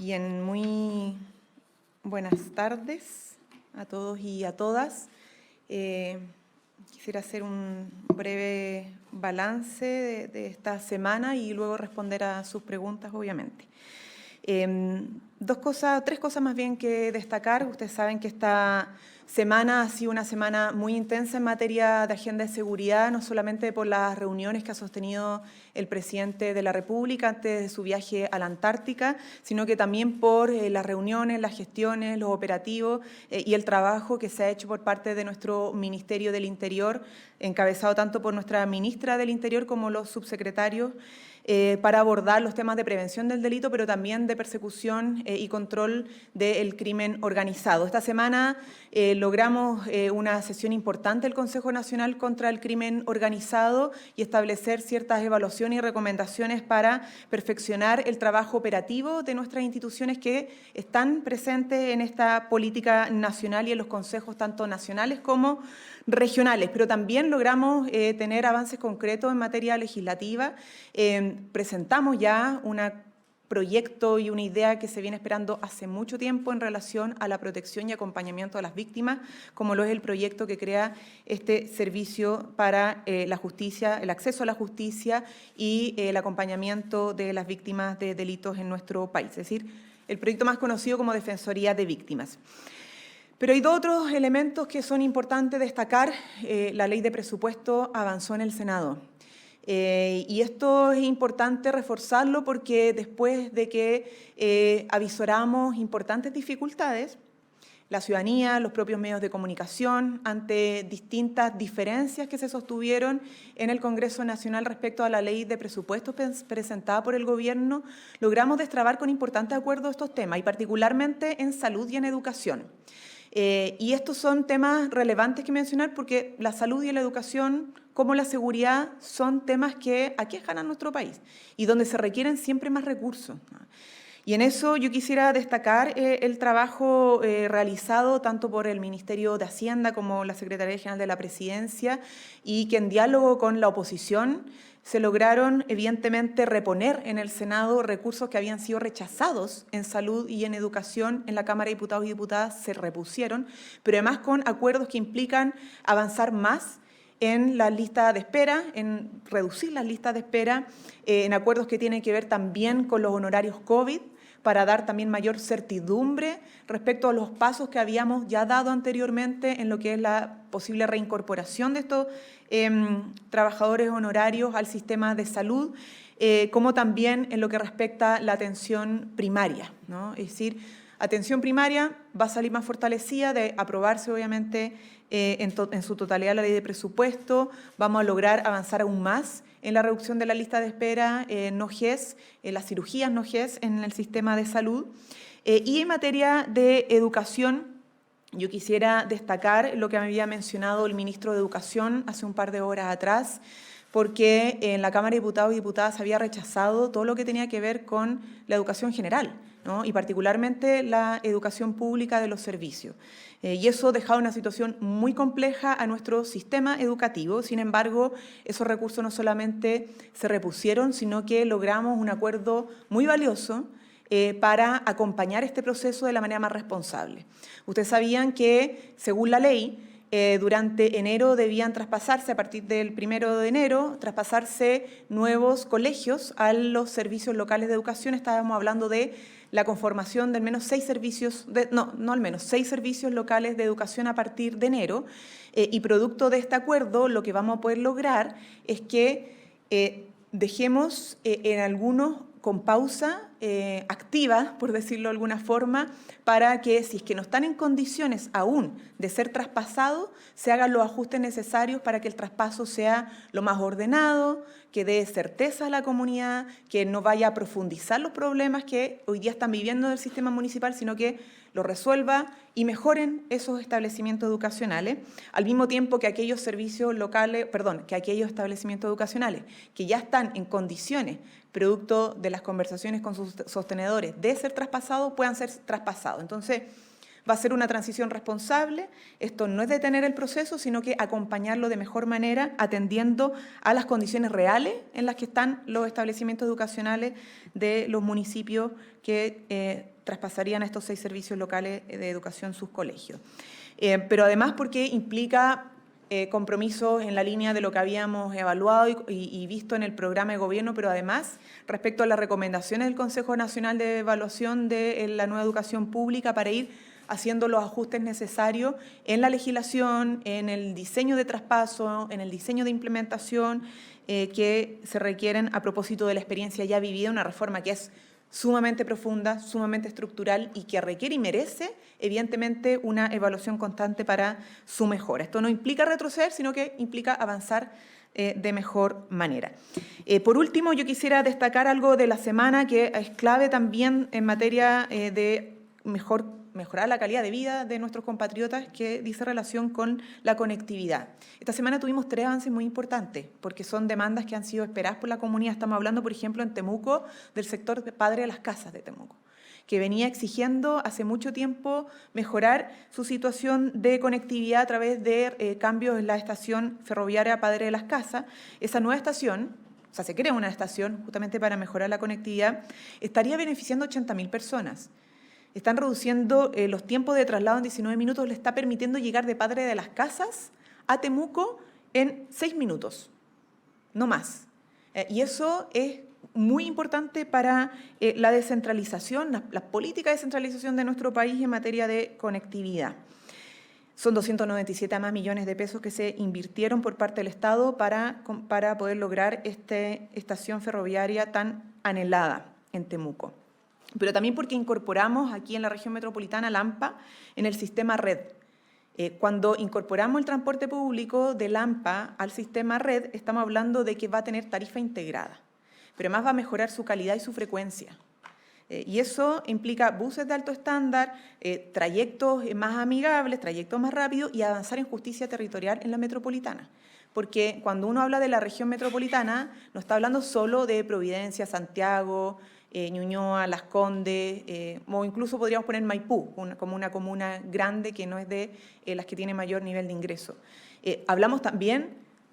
Bien, muy buenas tardes a todos y a todas. Quisiera hacer un breve balance de esta semana y luego responder a sus preguntas, obviamente. Tres cosas más bien que destacar. Ustedes saben que esta semana ha sido una semana muy intensa en materia de agenda de seguridad, no solamente por las reuniones que ha sostenido el presidente de la República antes de su viaje a la Antártica, sino que también por las reuniones, las gestiones, los operativos y el trabajo que se ha hecho por parte de nuestro Ministerio del Interior, encabezado tanto por nuestra ministra del Interior como los subsecretarios, para abordar los temas de prevención del delito, pero también de persecución y control del crimen organizado. Esta semana logramos una sesión importante del Consejo Nacional contra el Crimen Organizado y establecer ciertas evaluaciones y recomendaciones para perfeccionar el trabajo operativo de nuestras instituciones que están presentes en esta política nacional y en los consejos tanto nacionales como regionales, pero también logramos tener avances concretos en materia legislativa. Presentamos ya un proyecto y una idea que se viene esperando hace mucho tiempo en relación a la protección y acompañamiento de las víctimas, como lo es el proyecto que crea este servicio para la justicia, el acceso a la justicia y el acompañamiento de las víctimas de delitos en nuestro país, es decir, el proyecto más conocido como Defensoría de Víctimas. Pero hay dos otros elementos que son importantes destacar. La ley de presupuesto avanzó en el Senado. Y esto es importante reforzarlo porque después de que avisoramos importantes dificultades, la ciudadanía, los propios medios de comunicación, ante distintas diferencias que se sostuvieron en el Congreso Nacional respecto a la ley de presupuestos presentada por el Gobierno, logramos destrabar con importantes acuerdos estos temas, y particularmente en salud y en educación. Y estos son temas relevantes que mencionar porque la salud y la educación, como la seguridad, son temas que aquejan a nuestro país y donde se requieren siempre más recursos. Y en eso yo quisiera destacar el trabajo realizado tanto por el Ministerio de Hacienda como la Secretaría General de la Presidencia, y que en diálogo con la oposición se lograron evidentemente reponer en el Senado recursos que habían sido rechazados en salud y en educación en la Cámara de Diputados y Diputadas, se repusieron, pero además con acuerdos que implican avanzar más en la lista de espera, en reducir las listas de espera, en acuerdos que tienen que ver también con los honorarios COVID, para dar también mayor certidumbre respecto a los pasos que habíamos ya dado anteriormente en lo que es la posible reincorporación de estos trabajadores honorarios al sistema de salud, como también en lo que respecta a la atención primaria, ¿no? Es decir, atención primaria va a salir más fortalecida de aprobarse, obviamente, en su totalidad la ley de presupuesto. Vamos a lograr avanzar aún más en la reducción de la lista de espera no GES, en las cirugías no GES en el sistema de salud. Y en materia de educación, yo quisiera destacar lo que me había mencionado el ministro de Educación hace un par de horas atrás, porque en la Cámara de Diputados y Diputadas se había rechazado todo lo que tenía que ver con la educación general, ¿no? Y particularmente la educación pública de los servicios. Y eso dejaba una situación muy compleja a nuestro sistema educativo. Sin embargo, esos recursos no solamente se repusieron, sino que logramos un acuerdo muy valioso para acompañar este proceso de la manera más responsable. Ustedes sabían que, según la ley, durante enero debían traspasarse, a partir del 1 de enero, traspasarse nuevos colegios a los servicios locales de educación. Estábamos hablando de la conformación de al menos 6 servicios, no al menos 6 servicios locales de educación a partir de enero, y producto de este acuerdo lo que vamos a poder lograr es que dejemos en algunos con pausa activa, por decirlo de alguna forma, para que si es que no están en condiciones aún de ser traspasados, se hagan los ajustes necesarios para que el traspaso sea lo más ordenado, que dé certeza a la comunidad, que no vaya a profundizar los problemas que hoy día están viviendo del sistema municipal, sino que lo resuelva y mejoren esos establecimientos educacionales, al mismo tiempo que aquellos servicios locales, que aquellos establecimientos educacionales que ya están en condiciones, producto de las conversaciones con sus sostenedores, de ser traspasados, puedan ser traspasados. Entonces, Va a ser una transición responsable. Esto no es detener el proceso, sino que acompañarlo de mejor manera, atendiendo a las condiciones reales en las que están los establecimientos educacionales de los municipios que traspasarían a estos 6 servicios locales de educación sus colegios. Pero además porque implica compromisos en la línea de lo que habíamos evaluado y visto en el programa de gobierno, pero además respecto a las recomendaciones del Consejo Nacional de Evaluación de la nueva educación pública para ir haciendo los ajustes necesarios en la legislación, en el diseño de traspaso, en el diseño de implementación que se requieren a propósito de la experiencia ya vivida, una reforma que es sumamente profunda, sumamente estructural y que requiere y merece, evidentemente, una evaluación constante para su mejora. Esto no implica retroceder, sino que implica avanzar de mejor manera. Por último, yo quisiera destacar algo de la semana que es clave también en materia de mejorar la calidad de vida de nuestros compatriotas, que dice relación con la conectividad. Esta semana tuvimos 3 avances muy importantes, porque son demandas que han sido esperadas por la comunidad. Estamos hablando, por ejemplo, en Temuco, del sector de Padre de las Casas de Temuco, que venía exigiendo hace mucho tiempo mejorar su situación de conectividad a través de cambios en la estación ferroviaria Padre de las Casas. Esa nueva estación, o sea, se crea una estación justamente para mejorar la conectividad, estaría beneficiando a 80.000 personas. Están reduciendo los tiempos de traslado en 19 minutos, le está permitiendo llegar de Padre de las Casas a Temuco en 6 minutos, no más. Y eso es muy importante para la descentralización, la política de descentralización de nuestro país en materia de conectividad. Son 297 más millones de pesos que se invirtieron por parte del Estado para poder lograr esta estación ferroviaria tan anhelada en Temuco. Pero también porque incorporamos aquí en la región metropolitana Lampa en el sistema red. Cuando incorporamos el transporte público de Lampa al sistema red, estamos hablando de que va a tener tarifa integrada, pero además va a mejorar su calidad y su frecuencia. Y eso implica buses de alto estándar, trayectos más amigables, trayectos más rápidos y avanzar en justicia territorial en la metropolitana. Porque cuando uno habla de la región metropolitana, no está hablando solo de Providencia, Santiago, Ñuñoa, Las Condes, o incluso podríamos poner Maipú como una comuna grande que no es de las que tiene mayor nivel de ingreso. Hablamos también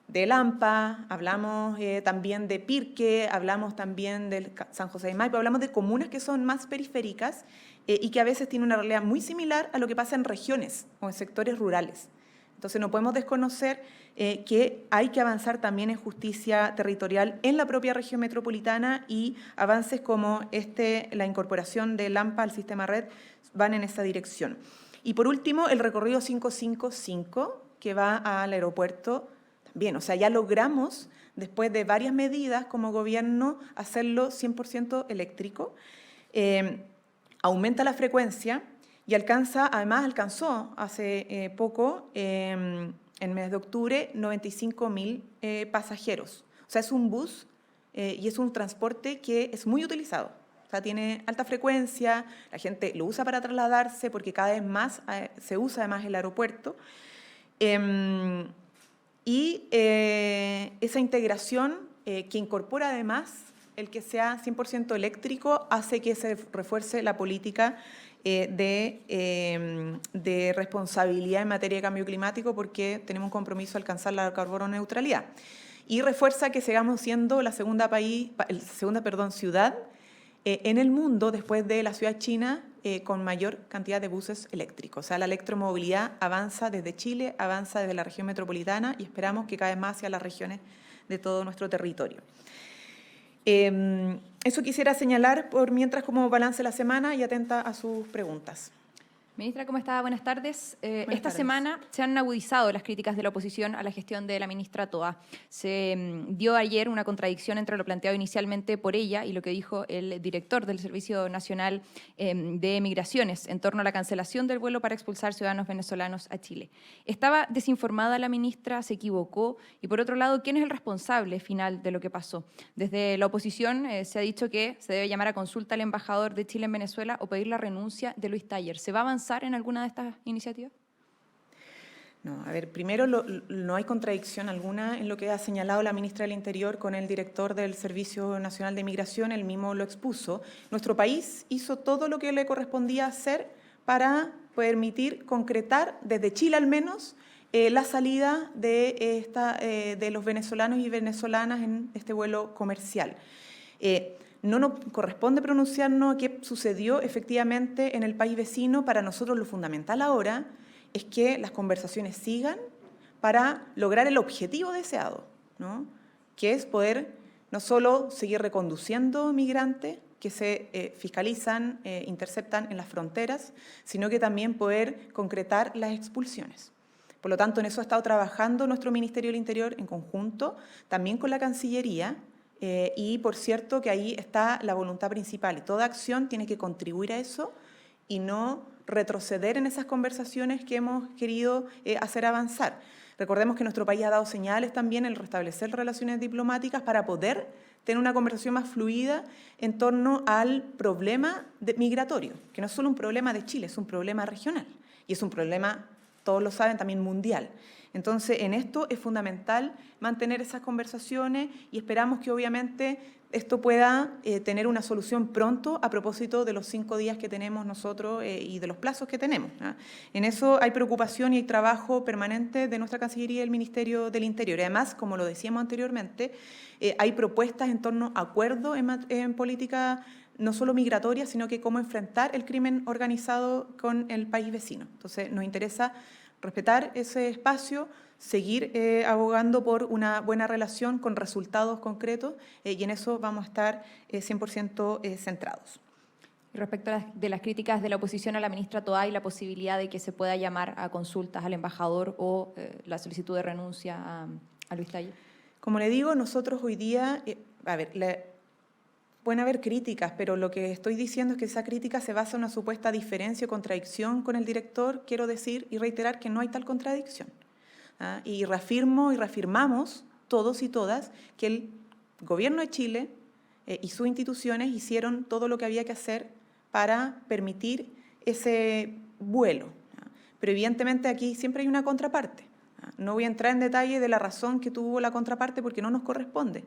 de Lampa, hablamos también de Pirque, hablamos también de San José de Maipo, hablamos de comunas que son más periféricas y que a veces tienen una realidad muy similar a lo que pasa en regiones o en sectores rurales. Entonces no podemos desconocer que hay que avanzar también en justicia territorial en la propia región metropolitana y avances como la incorporación de Lampa al sistema red van en esa dirección. Y por último, el recorrido 555 que va al aeropuerto también. O sea, ya logramos, después de varias medidas como gobierno, hacerlo 100% eléctrico. Aumenta la frecuencia. Y además alcanzó hace poco, en el mes de octubre, 95.000 pasajeros. O sea, es un bus y es un transporte que es muy utilizado. O sea, tiene alta frecuencia, la gente lo usa para trasladarse porque cada vez más se usa además el aeropuerto. Esa integración que incorpora además el que sea 100% eléctrico hace que se refuerce la política de responsabilidad en materia de cambio climático porque tenemos un compromiso a alcanzar la carbono neutralidad. Y refuerza que sigamos siendo la segunda ciudad en el mundo después de la ciudad china con mayor cantidad de buses eléctricos. O sea, la electromovilidad avanza desde Chile, avanza desde la región metropolitana y esperamos que cada vez más hacia las regiones de todo nuestro territorio. Eso quisiera señalar por mientras como balance la semana y atenta a sus preguntas. Ministra, ¿cómo está? Buenas tardes. Esta semana se han agudizado las críticas de la oposición a la gestión de la ministra Toa. Se dio ayer una contradicción entre lo planteado inicialmente por ella y lo que dijo el director del Servicio Nacional de Migraciones en torno a la cancelación del vuelo para expulsar ciudadanos venezolanos a Chile. ¿Estaba desinformada la ministra? ¿Se equivocó? Y por otro lado, ¿quién es el responsable final de lo que pasó? Desde la oposición se ha dicho que se debe llamar a consulta al embajador de Chile en Venezuela o pedir la renuncia de Luis Taller. ¿Se va a avanzar en alguna de estas iniciativas? No, a ver, primero no hay contradicción alguna en lo que ha señalado la ministra del Interior con el director del Servicio Nacional de Migración, él mismo lo expuso. Nuestro país hizo todo lo que le correspondía hacer para permitir concretar, desde Chile al menos, la salida de los venezolanos y venezolanas en este vuelo comercial. No nos corresponde pronunciarnos qué sucedió efectivamente en el país vecino. Para nosotros lo fundamental ahora es que las conversaciones sigan para lograr el objetivo deseado, ¿no? Que es poder no solo seguir reconduciendo migrantes que se fiscalizan, interceptan en las fronteras, sino que también poder concretar las expulsiones. Por lo tanto, en eso ha estado trabajando nuestro Ministerio del Interior en conjunto, también con la Cancillería, y por cierto que ahí está la voluntad principal. Y toda acción tiene que contribuir a eso y no retroceder en esas conversaciones que hemos querido hacer avanzar. Recordemos que nuestro país ha dado señales también en restablecer relaciones diplomáticas para poder tener una conversación más fluida en torno al problema migratorio, que no es solo un problema de Chile, es un problema regional y es un problema, todos lo saben, también mundial. Entonces, en esto es fundamental mantener esas conversaciones y esperamos que obviamente esto pueda tener una solución pronto a propósito de los 5 días que tenemos nosotros y de los plazos que tenemos, ¿no? En eso hay preocupación y hay trabajo permanente de nuestra Cancillería y del Ministerio del Interior. Y además, como lo decíamos anteriormente, hay propuestas en torno a acuerdos en política no solo migratoria, sino que cómo enfrentar el crimen organizado con el país vecino. Entonces, nos interesa respetar ese espacio, seguir abogando por una buena relación con resultados concretos y en eso vamos a estar 100% centrados. Y respecto de las críticas de la oposición a la ministra Toá y la posibilidad de que se pueda llamar a consultas al embajador o la solicitud de renuncia a Luis Layo. Como le digo, nosotros hoy día, pueden haber críticas, pero lo que estoy diciendo es que esa crítica se basa en una supuesta diferencia o contradicción con el director. Quiero decir y reiterar que no hay tal contradicción. Y reafirmo y reafirmamos todos y todas que el Gobierno de Chile y sus instituciones hicieron todo lo que había que hacer para permitir ese vuelo. Pero evidentemente aquí siempre hay una contraparte. No voy a entrar en detalle de la razón que tuvo la contraparte porque no nos corresponde.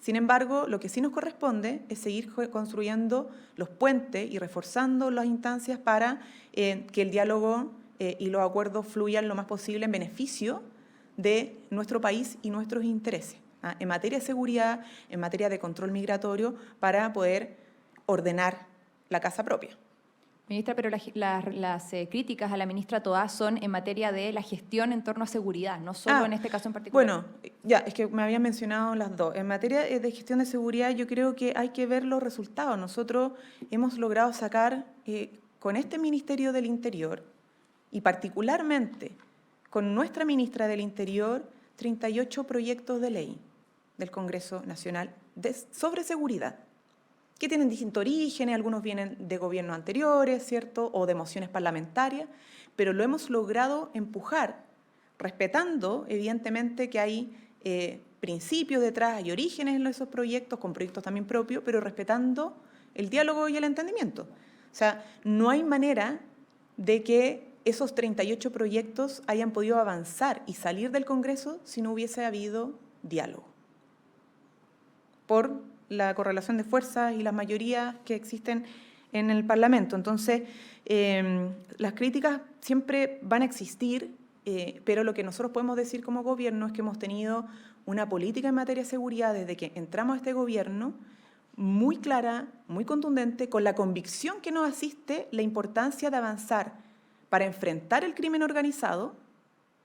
Sin embargo, lo que sí nos corresponde es seguir construyendo los puentes y reforzando las instancias para que el diálogo y los acuerdos fluyan lo más posible en beneficio de nuestro país y nuestros intereses, en materia de seguridad, en materia de control migratorio, para poder ordenar la casa propia. Ministra, pero las críticas a la ministra Toá son en materia de la gestión en torno a seguridad, no solo en este caso en particular. Bueno, ya, es que me habían mencionado las dos. En materia de gestión de seguridad yo creo que hay que ver los resultados. Nosotros hemos logrado sacar con este Ministerio del Interior y particularmente con nuestra ministra del Interior 38 proyectos de ley del Congreso Nacional sobre seguridad, que tienen distintos orígenes, algunos vienen de gobiernos anteriores, ¿cierto?, o de mociones parlamentarias, pero lo hemos logrado empujar, respetando, evidentemente, que hay principios detrás y orígenes en esos proyectos, con proyectos también propios, pero respetando el diálogo y el entendimiento. O sea, no hay manera de que esos 38 proyectos hayan podido avanzar y salir del Congreso si no hubiese habido diálogo. Por la correlación de fuerzas y las mayorías que existen en el Parlamento. Entonces, las críticas siempre van a existir, pero lo que nosotros podemos decir como gobierno es que hemos tenido una política en materia de seguridad desde que entramos a este gobierno muy clara, muy contundente, con la convicción que nos asiste la importancia de avanzar para enfrentar el crimen organizado,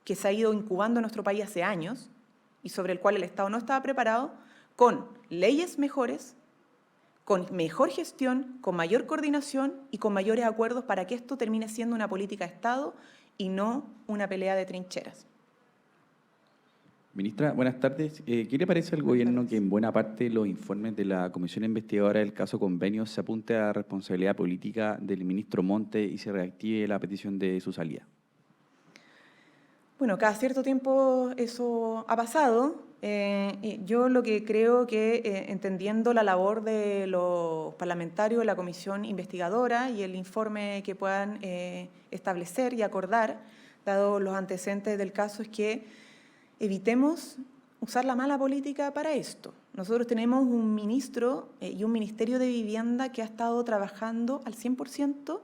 que se ha ido incubando en nuestro país hace años y sobre el cual el Estado no estaba preparado, con leyes mejores, con mejor gestión, con mayor coordinación y con mayores acuerdos para que esto termine siendo una política de Estado y no una pelea de trincheras. Ministra, buenas tardes. ¿Qué le parece al gobierno que en buena parte los informes de la Comisión Investigadora del caso Convenios se apunte a responsabilidad política del ministro Monte y se reactive la petición de su salida? Bueno, cada cierto tiempo eso ha pasado. Yo lo que creo que, entendiendo la labor de los parlamentarios de la comisión investigadora y el informe que puedan establecer y acordar, dado los antecedentes del caso, es que evitemos usar la mala política para esto. Nosotros tenemos un ministro y un Ministerio de Vivienda que ha estado trabajando al 100%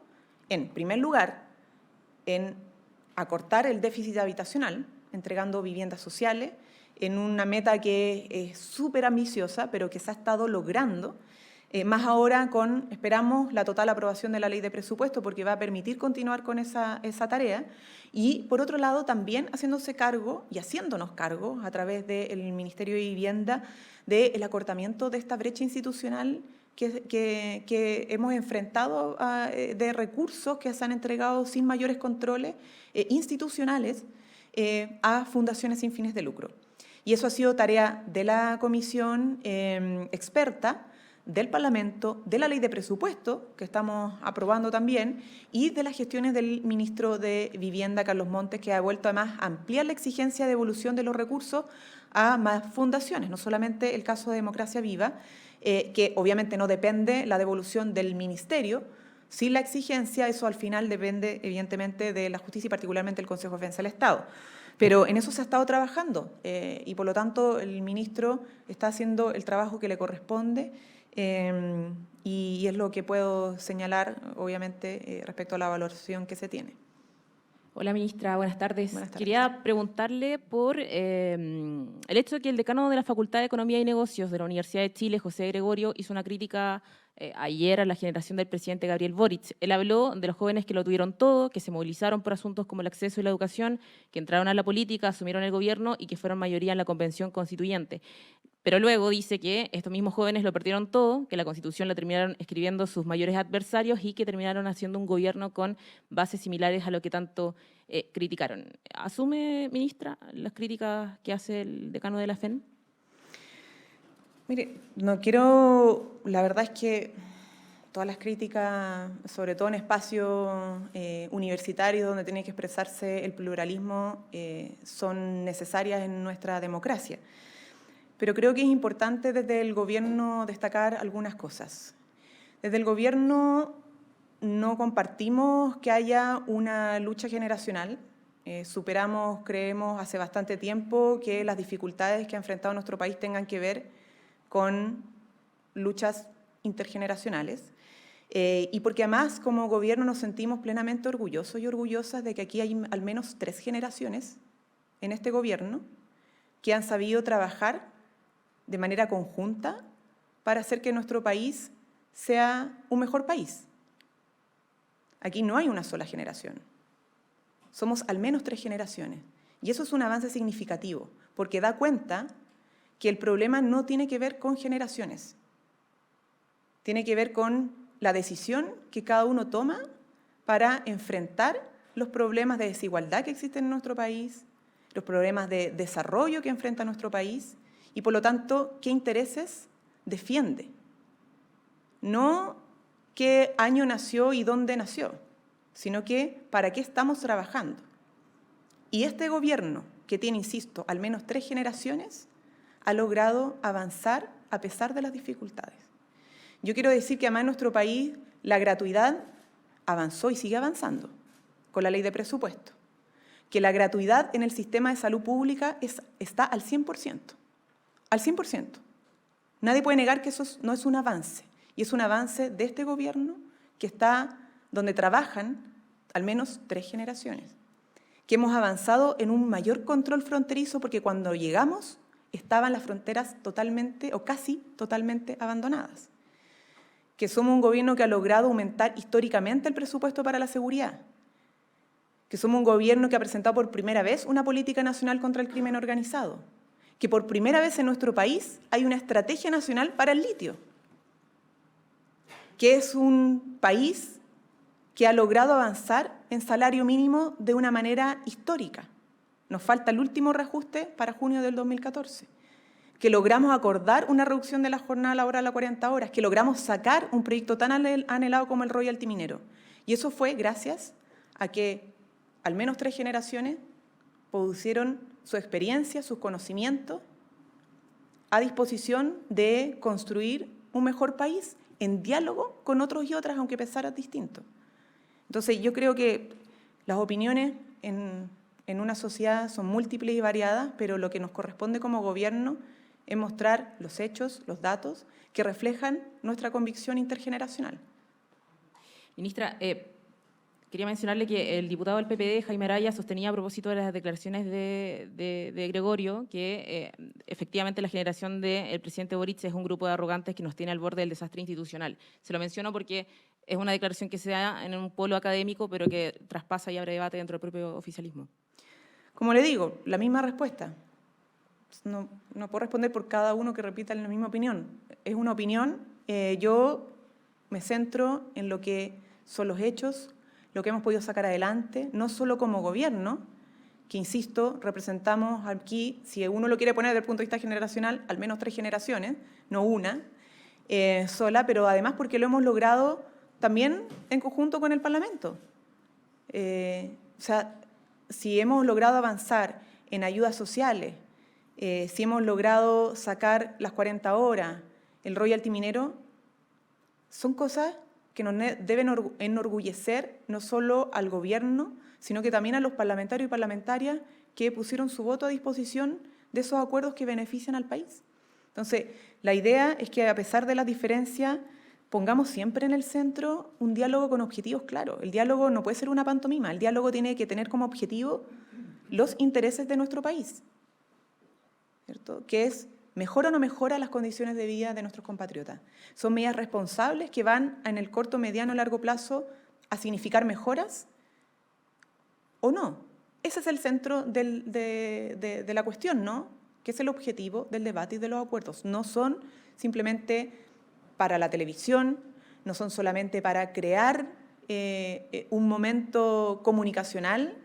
en primer lugar, en acortar el déficit habitacional, entregando viviendas sociales, en una meta que es súper ambiciosa, pero que se ha estado logrando, más ahora con, esperamos, la total aprobación de la ley de presupuesto, porque va a permitir continuar con esa tarea, y por otro lado también haciéndose cargo y haciéndonos cargo a través del Ministerio de Vivienda del acortamiento de esta brecha institucional que hemos enfrentado de recursos que se han entregado sin mayores controles institucionales a fundaciones sin fines de lucro. Y eso ha sido tarea de la comisión experta, del Parlamento, de la ley de presupuesto, que estamos aprobando también, y de las gestiones del ministro de Vivienda, Carlos Montes, que ha vuelto además a ampliar la exigencia de devolución de los recursos a más fundaciones, no solamente el caso de Democracia Viva, que obviamente no depende la devolución del ministerio. Sin la exigencia, eso al final depende evidentemente de la justicia y particularmente del Consejo de Defensa del Estado. Pero en eso se ha estado trabajando y por lo tanto el ministro está haciendo el trabajo que le corresponde y es lo que puedo señalar, obviamente, respecto a la valoración que se tiene. Hola, ministra. Buenas tardes. Buenas tardes. Quería preguntarle por el hecho de que el decano de la Facultad de Economía y Negocios de la Universidad de Chile, José Gregorio, hizo una crítica ayer a la generación del presidente Gabriel Boric. Él habló de los jóvenes que lo tuvieron todo, que se movilizaron por asuntos como el acceso y la educación, que entraron a la política, asumieron el gobierno y que fueron mayoría en la Convención Constituyente. Pero luego dice que estos mismos jóvenes lo perdieron todo, que la Constitución la terminaron escribiendo sus mayores adversarios y que terminaron haciendo un gobierno con bases similares a lo que tanto criticaron. ¿Asume, ministra, las críticas que hace el decano de la FEN? Mire, no quiero, la verdad es que todas las críticas, sobre todo en espacios universitarios donde tiene que expresarse el pluralismo, son necesarias en nuestra democracia. Pero creo que es importante desde el gobierno destacar algunas cosas. Desde el gobierno no compartimos que haya una lucha generacional. Superamos, creemos, hace bastante tiempo que las dificultades que ha enfrentado nuestro país tengan que ver con luchas intergeneracionales. Y porque además como gobierno nos sentimos plenamente orgullosos y orgullosas de que aquí hay al menos 3 generaciones en este gobierno que han sabido trabajar de manera conjunta para hacer que nuestro país sea un mejor país. Aquí no hay una sola generación. Somos al menos 3 generaciones. Y eso es un avance significativo, porque da cuenta que el problema no tiene que ver con generaciones. Tiene que ver con la decisión que cada uno toma para enfrentar los problemas de desigualdad que existen en nuestro país, los problemas de desarrollo que enfrenta nuestro país y, por lo tanto, qué intereses defiende. No qué año nació y dónde nació, sino que para qué estamos trabajando. Y este gobierno, que tiene, insisto, al menos 3 generaciones, ha logrado avanzar a pesar de las dificultades. Yo quiero decir que además en nuestro país la gratuidad avanzó y sigue avanzando con la ley de presupuesto, que la gratuidad en el sistema de salud pública está al 100%, al 100%. Nadie puede negar que eso no es un avance, y es un avance de este gobierno que está donde trabajan al menos 3 generaciones, que hemos avanzado en un mayor control fronterizo porque cuando llegamos estaban las fronteras totalmente o casi totalmente abandonadas, que somos un gobierno que ha logrado aumentar históricamente el presupuesto para la seguridad, que somos un gobierno que ha presentado por primera vez una política nacional contra el crimen organizado, que por primera vez en nuestro país hay una estrategia nacional para el litio, que es un país que ha logrado avanzar en salario mínimo de una manera histórica. Nos falta el último reajuste para junio del 2014, que logramos acordar una reducción de la jornada laboral a 40 horas, que logramos sacar un proyecto tan anhelado como el royalty minero. Y eso fue gracias a que al menos 3 generaciones pusieron su experiencia, sus conocimientos a disposición de construir un mejor país en diálogo con otros y otras, aunque pensaran distinto. Entonces, yo creo que las opiniones en una sociedad son múltiples y variadas, pero lo que nos corresponde como gobierno es mostrar los hechos, los datos, que reflejan nuestra convicción intergeneracional. Ministra, Quería mencionarle que el diputado del PPD, Jaime Araya, sostenía a propósito de las declaraciones de Gregorio que efectivamente la generación del presidente Boric es un grupo de arrogantes que nos tiene al borde del desastre institucional. Se lo menciono porque es una declaración que se da en un polo académico, pero que traspasa y abre debate dentro del propio oficialismo. Como le digo, la misma respuesta. No puedo responder por cada uno que repita la misma opinión. Es una opinión. Yo me centro en lo que son los hechos, lo que hemos podido sacar adelante, no solo como gobierno, que insisto, representamos aquí, si uno lo quiere poner desde el punto de vista generacional, al menos 3 generaciones, no una sola, pero además porque lo hemos logrado también en conjunto con el Parlamento. O sea, si hemos logrado avanzar en ayudas sociales, si hemos logrado sacar las 40 horas, el royalty minero, son cosas que nos deben enorgullecer no solo al gobierno, sino que también a los parlamentarios y parlamentarias que pusieron su voto a disposición de esos acuerdos que benefician al país. Entonces, la idea es que a pesar de las diferencias, pongamos siempre en el centro un diálogo con objetivos claros. El diálogo no puede ser una pantomima, el diálogo tiene que tener como objetivo los intereses de nuestro país, ¿cierto? Que es, ¿mejora o no mejora las condiciones de vida de nuestros compatriotas? ¿Son medidas responsables que van en el corto, mediano, largo plazo a significar mejoras o no? Ese es el centro de la cuestión, ¿no? Que es el objetivo del debate y de los acuerdos. No son simplemente para la televisión, no son solamente para crear un momento comunicacional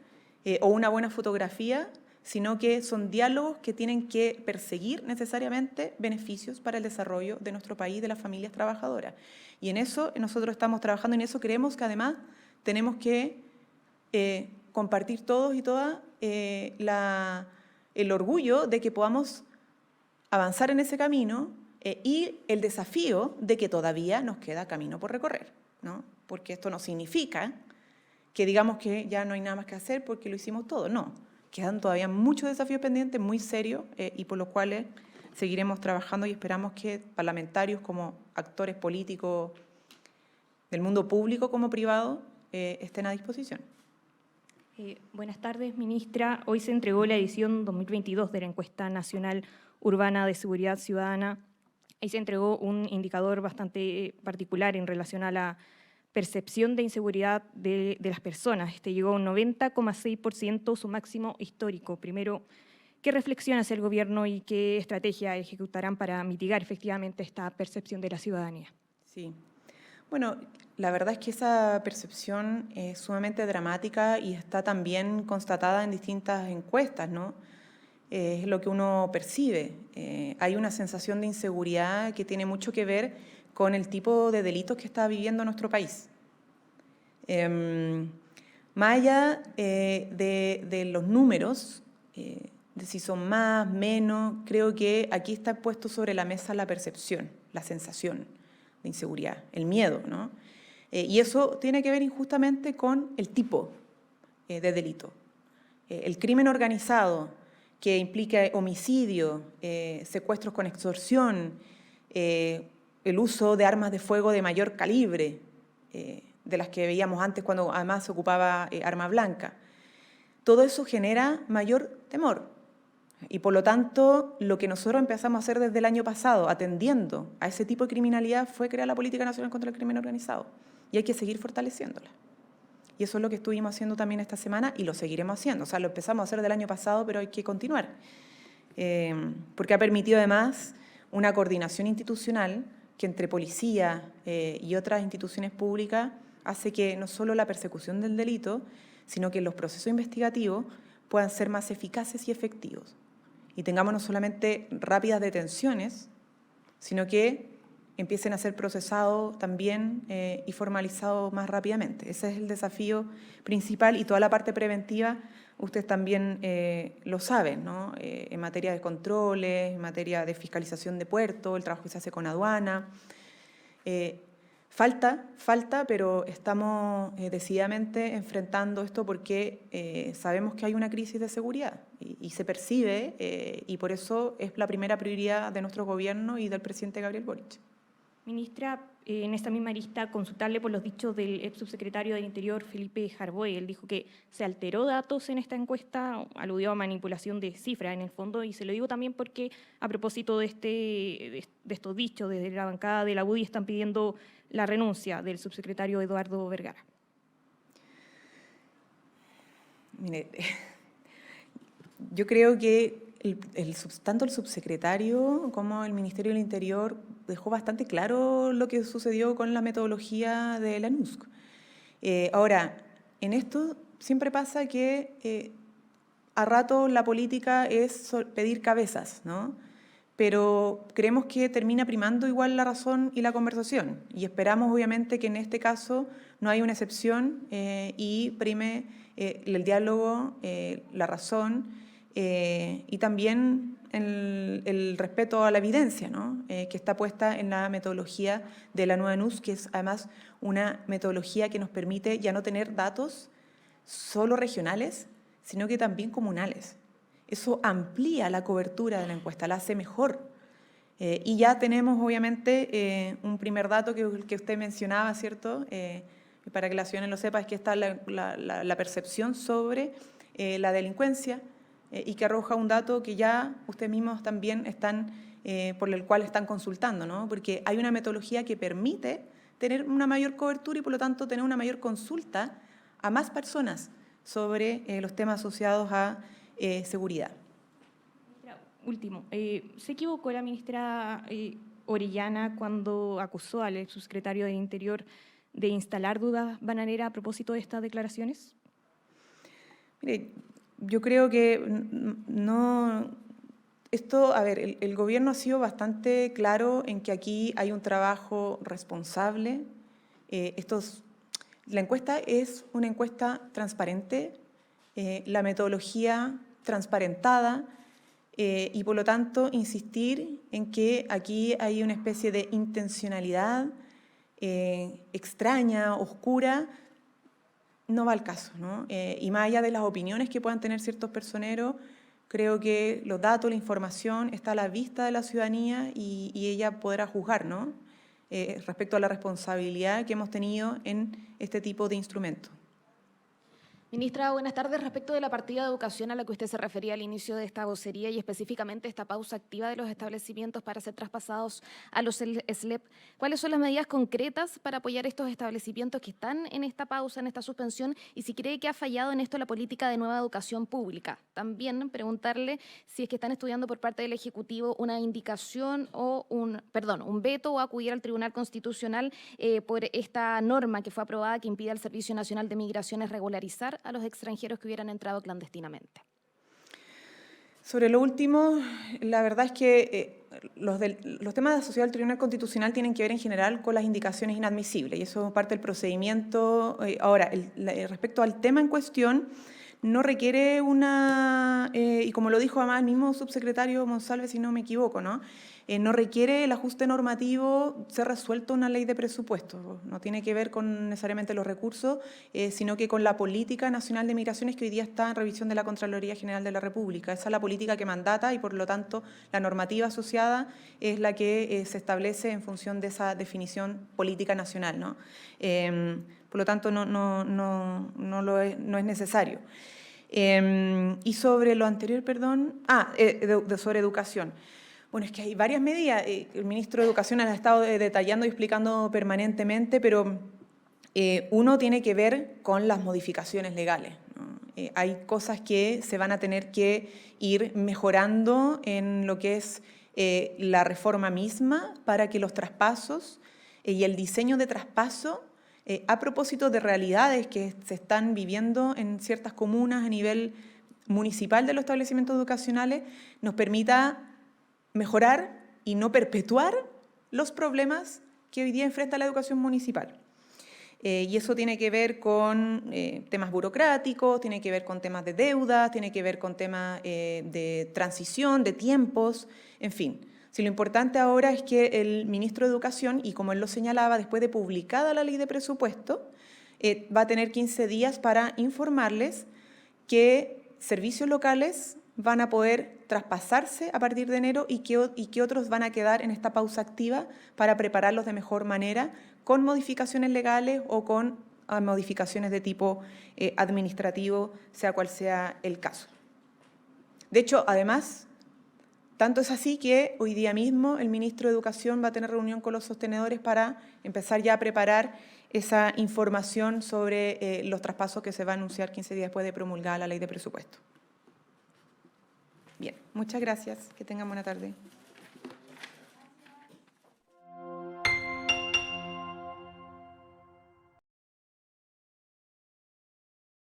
o una buena fotografía, sino que son diálogos que tienen que perseguir necesariamente beneficios para el desarrollo de nuestro país, de las familias trabajadoras. Y en eso nosotros estamos trabajando, y en eso creemos que además tenemos que compartir todos y todas el orgullo de que podamos avanzar en ese camino y el desafío de que todavía nos queda camino por recorrer, ¿no? Porque esto no significa que digamos que ya no hay nada más que hacer porque lo hicimos todo, no. Quedan todavía muchos desafíos pendientes, muy serios, y por los cuales seguiremos trabajando y esperamos que parlamentarios como actores políticos del mundo público como privado estén a disposición. Buenas tardes, ministra. Hoy se entregó la edición 2022 de la Encuesta Nacional Urbana de Seguridad Ciudadana. Ahí se entregó un indicador bastante particular en relación a la percepción de inseguridad de las personas. Llegó a un 90,6%, su máximo histórico. Primero, ¿qué reflexión hace el gobierno y qué estrategia ejecutarán para mitigar efectivamente esta percepción de la ciudadanía? Sí. Bueno, la verdad es que esa percepción es sumamente dramática y está también constatada en distintas encuestas, ¿no? Es lo que uno percibe. Hay una sensación de inseguridad que tiene mucho que ver con el tipo de delitos que está viviendo nuestro país. Más allá de los números, de si son más, menos, creo que aquí está puesto sobre la mesa la percepción, la sensación de inseguridad, el miedo, ¿no? Y eso tiene que ver injustamente con el tipo de delito. El crimen organizado, que implica homicidio, secuestros con extorsión, el uso de armas de fuego de mayor calibre, de las que veíamos antes cuando además se ocupaba arma blanca. Todo eso genera mayor temor. Y por lo tanto, lo que nosotros empezamos a hacer desde el año pasado, atendiendo a ese tipo de criminalidad, fue crear la Política Nacional contra el Crimen Organizado. Y hay que seguir fortaleciéndola. Y eso es lo que estuvimos haciendo también esta semana y lo seguiremos haciendo. O sea, lo empezamos a hacer del año pasado, pero hay que continuar. Porque ha permitido además una coordinación institucional que entre policía y otras instituciones públicas hace que no solo la persecución del delito, sino que los procesos investigativos puedan ser más eficaces y efectivos. Y tengamos no solamente rápidas detenciones, sino que empiecen a ser procesados también y formalizados más rápidamente. Ese es el desafío principal y toda la parte preventiva, ustedes también lo saben, ¿no? En materia de controles, en materia de fiscalización de puertos, el trabajo que se hace con aduana. Falta, pero estamos decididamente enfrentando esto porque sabemos que hay una crisis de seguridad y se percibe y por eso es la primera prioridad de nuestro gobierno y del presidente Gabriel Boric. Ministra, en esta misma lista, consultarle por los dichos del ex subsecretario del Interior, Felipe Jarboe. Él dijo que se alteró datos en esta encuesta, aludió a manipulación de cifras en el fondo, y se lo digo también porque a propósito de estos dichos, desde la bancada de la UDI están pidiendo la renuncia del subsecretario Eduardo Vergara. Mire, yo creo que tanto el subsecretario como el Ministerio del Interior dejó bastante claro lo que sucedió con la metodología de la NUSC. Ahora, en esto siempre pasa que a rato la política es pedir cabezas, ¿no? Pero creemos que termina primando igual la razón y la conversación. Y esperamos, obviamente, que en este caso no haya una excepción y prime el diálogo, la razón, y también el respeto a la evidencia, ¿no? Que está puesta en la metodología de la nueva NUSC, que es además una metodología que nos permite ya no tener datos solo regionales, sino que también comunales. Eso amplía la cobertura de la encuesta, la hace mejor. Y ya tenemos, obviamente, un primer dato que usted mencionaba, ¿cierto? Para que la ciudadanía lo sepa, es que está la percepción sobre la delincuencia, y que arroja un dato que ya ustedes mismos también están, por el cual están consultando, ¿no? Porque hay una metodología que permite tener una mayor cobertura y por lo tanto tener una mayor consulta a más personas sobre los temas asociados a seguridad. Último, ¿se equivocó la ministra Orellana cuando acusó al subsecretario del Interior de instalar dudas bananeras a propósito de estas declaraciones? Mire, yo creo que no. Esto, a ver, el gobierno ha sido bastante claro en que aquí hay un trabajo responsable. La encuesta es una encuesta transparente, la metodología transparentada, y por lo tanto insistir en que aquí hay una especie de intencionalidad extraña, oscura, no va al caso, ¿no? Y más allá de las opiniones que puedan tener ciertos personeros, creo que los datos, la información está a la vista de la ciudadanía y ella podrá juzgar, ¿no? Respecto a la responsabilidad que hemos tenido en este tipo de instrumentos. Ministra, buenas tardes. Respecto de la partida de educación a la que usted se refería al inicio de esta vocería y específicamente esta pausa activa de los establecimientos para ser traspasados a los SLEP, ¿cuáles son las medidas concretas para apoyar estos establecimientos que están en esta pausa, en esta suspensión, y si cree que ha fallado en esto la política de nueva educación pública? También preguntarle si es que están estudiando por parte del Ejecutivo una indicación o un veto o acudir al Tribunal Constitucional por esta norma que fue aprobada que impide al Servicio Nacional de Migraciones regularizar a los extranjeros que hubieran entrado clandestinamente. Sobre lo último, la verdad es que los temas asociados al Tribunal Constitucional tienen que ver en general con las indicaciones inadmisibles y eso es parte del procedimiento. Ahora, respecto al tema en cuestión, no requiere y como lo dijo además el mismo subsecretario Monsalve, si no me equivoco, ¿no? No requiere el ajuste normativo ser resuelto en una ley de presupuesto. No tiene que ver con necesariamente los recursos, sino que con la política nacional de migraciones que hoy día está en revisión de la Contraloría General de la República. Esa es la política que mandata y por lo tanto la normativa asociada es la que se establece en función de esa definición política nacional, ¿no? Por lo tanto no es necesario. Y sobre lo anterior, sobre educación. Bueno, es que hay varias medidas. El ministro de Educación ha estado detallando y explicando permanentemente, pero uno tiene que ver con las modificaciones legales, ¿no? Hay cosas que se van a tener que ir mejorando en lo que es la reforma misma para que los traspasos y el diseño de traspaso, a propósito de realidades que se están viviendo en ciertas comunas a nivel municipal de los establecimientos educacionales, nos permita mejorar y no perpetuar los problemas que hoy día enfrenta la educación municipal. Y eso tiene que ver con temas burocráticos, tiene que ver con temas de deuda, tiene que ver con temas de transición, de tiempos, en fin. Si lo importante ahora es que el ministro de Educación, y como él lo señalaba, después de publicada la ley de presupuesto, va a tener 15 días para informarles que servicios locales van a poder traspasarse a partir de enero y qué otros van a quedar en esta pausa activa para prepararlos de mejor manera con modificaciones legales o con modificaciones de tipo administrativo, sea cual sea el caso. De hecho, además, tanto es así que hoy día mismo el ministro de Educación va a tener reunión con los sostenedores para empezar ya a preparar esa información sobre los traspasos que se va a anunciar 15 días después de promulgada la ley de presupuesto. Bien, muchas gracias. Que tengan buena tarde.